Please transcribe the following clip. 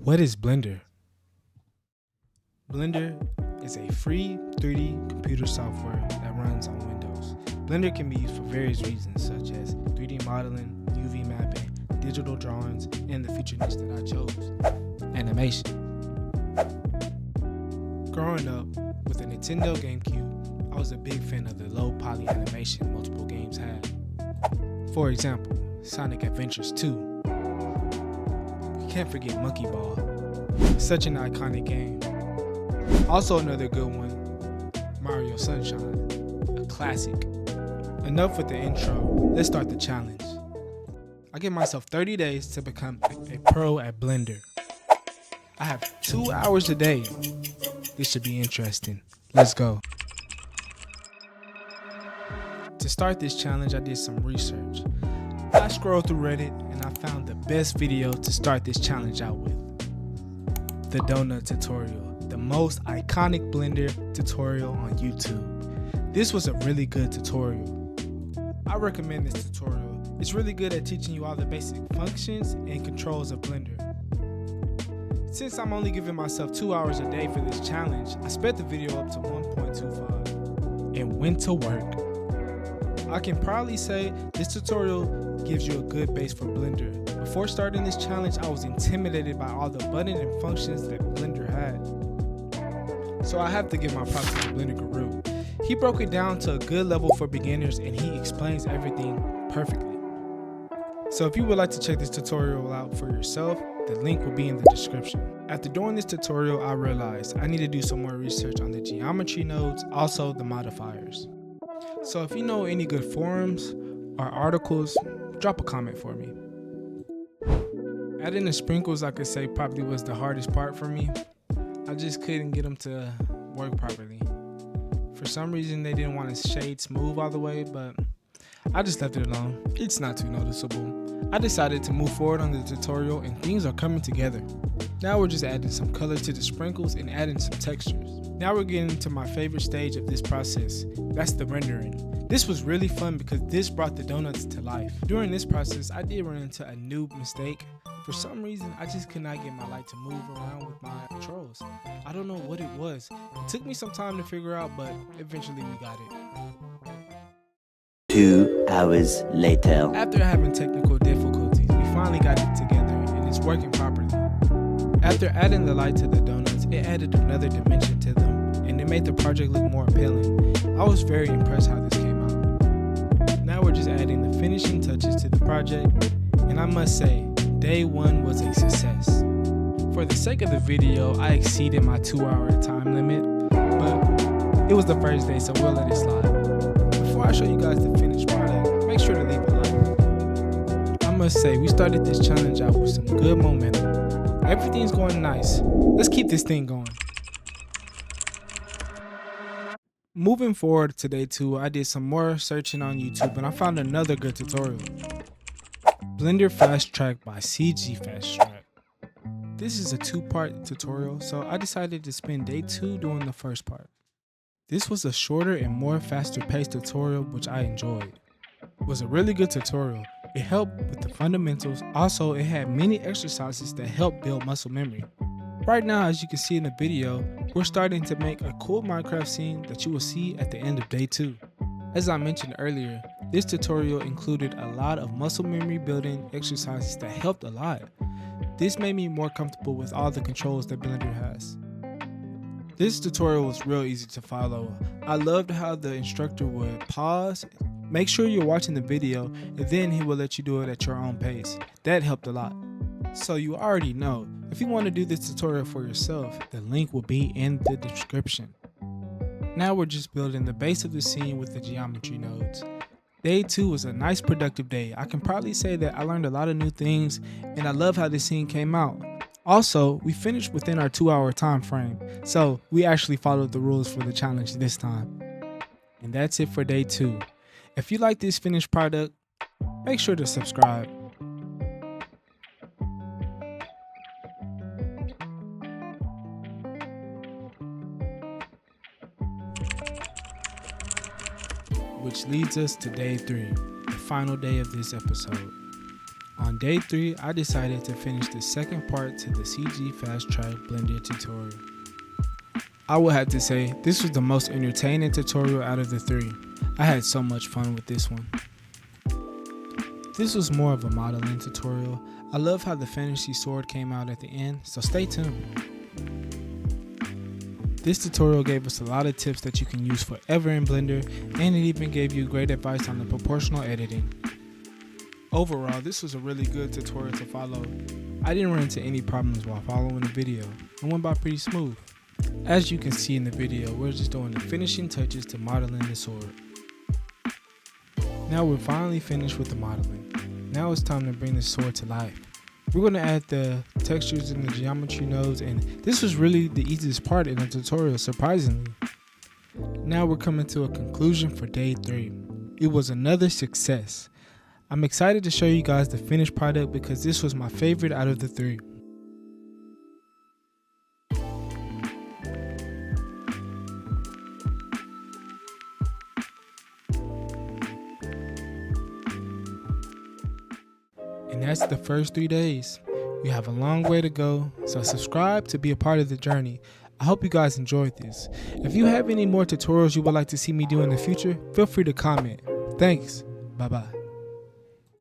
What is Blender? Blender is a free 3D computer software that runs on Windows. Blender can be used for various reasons such as 3D modeling, UV mapping, digital drawings, and the feature niche that I chose, animation. Growing up with a Nintendo GameCube, I was a big fan of the low poly animation multiple games had. For example, Sonic Adventures 2. You can't forget Monkey Ball. Such an iconic game. Also another good one, Mario Sunshine, a classic. Enough with the intro, let's start the challenge. I give myself 30 days to become a pro at Blender. I have 2 hours a day. This should be interesting. Let's go. To start this challenge, I did some research. I scrolled through Reddit and I found the best video to start this challenge out with. The donut tutorial, the most iconic Blender tutorial on YouTube. This was a really good tutorial. I recommend this tutorial. It's really good at teaching you all the basic functions and controls of Blender. Since I'm only giving myself 2 hours a day for this challenge, I sped the video up to 1.25 and went to work. I can proudly say this tutorial gives you a good base for Blender. Before starting this challenge, I was intimidated by all the buttons and functions that Blender had. So I have to give my props to the Blender guru. He broke it down to a good level for beginners and he explains everything perfectly. So if you would like to check this tutorial out for yourself, the link will be in the description. After doing this tutorial, I realized I need to do some more research on the geometry nodes, also the modifiers. So if you know any good forums or articles, drop a comment for me. Adding the sprinkles, I could say probably was the hardest part for me. I just couldn't get them to work properly. For some reason, they didn't want to shade smooth all the way, but I just left it alone. It's not too noticeable. I decided to move forward on the tutorial and things are coming together. Now we're just adding some color to the sprinkles and adding some textures. Now we're getting to my favorite stage of this process. That's the rendering. This was really fun because this brought the donuts to life. During this process, I did run into a noob mistake. For some reason, I just could not get my light to move around with my controls. I don't know what it was. It took me some time to figure out, but eventually we got it. 2 hours later. After having technical difficulties, we finally got it together and it's working properly. After adding the light to the donuts, it added another dimension to them and it made the project look more appealing. I was very impressed how this came out. Now we're just adding the finishing touches to the project, and I must say, day one was a success. For the sake of the video, I exceeded my 2-hour time limit, but it was the first day, so we'll let it slide. Before I show you guys the finished product, make sure to leave a like. I must say, we started this challenge out with some good momentum. Everything's going nice. Let's keep this thing going. Moving forward to day 2, I did some more searching on YouTube and I found another good tutorial. Blender Fast Track by CG Fast Track. This is a 2-part tutorial, so I decided to spend day 2 doing the first part. This was a shorter and more faster paced tutorial which I enjoyed. It was a really good tutorial. It helped with the fundamentals. Also, it had many exercises that helped build muscle memory. Right now, as you can see in the video, we're starting to make a cool Minecraft scene that you will see at the end of day 2. As I mentioned earlier, this tutorial included a lot of muscle memory building exercises that helped a lot. This made me more comfortable with all the controls that Blender has. This tutorial was real easy to follow. I loved how the instructor would pause, make sure you're watching the video, and then he will let you do it at your own pace. That helped a lot. So you already know, if you want to do this tutorial for yourself, the link will be in the description. Now we're just building the base of the scene with the geometry nodes. Day 2 was a nice productive day. I can probably say that I learned a lot of new things and I love how this scene came out. Also, we finished within our 2-hour time frame, so we actually followed the rules for the challenge this time. And that's it for day 2. If you like this finished product, make sure to subscribe. Which leads us to day 3, the final day of this episode. On day 3, I decided to finish the second part to the CG Fast Track Blender tutorial. I would have to say, this was the most entertaining tutorial out of the 3. I had so much fun with this one. This was more of a modeling tutorial. I love how the fantasy sword came out at the end, so stay tuned. This tutorial gave us a lot of tips that you can use forever in Blender, and it even gave you great advice on the proportional editing. Overall, this was a really good tutorial to follow. I didn't run into any problems while following the video. It went by pretty smooth. As you can see in the video, we're just doing the finishing touches to modeling the sword. Now we're finally finished with the modeling. Now it's time to bring the sword to life. We're going to add the textures and the geometry nodes, and this was really the easiest part in the tutorial, surprisingly. Now we're coming to a conclusion for day 3. It was another success. I'm excited to show you guys the finished product because this was my favorite out of the 3. And that's the first 3 days. You have a long way to go, so subscribe to be a part of the journey. I hope you guys enjoyed this. If you have any more tutorials you would like to see me do in the future, feel free to comment. Thanks. Bye bye.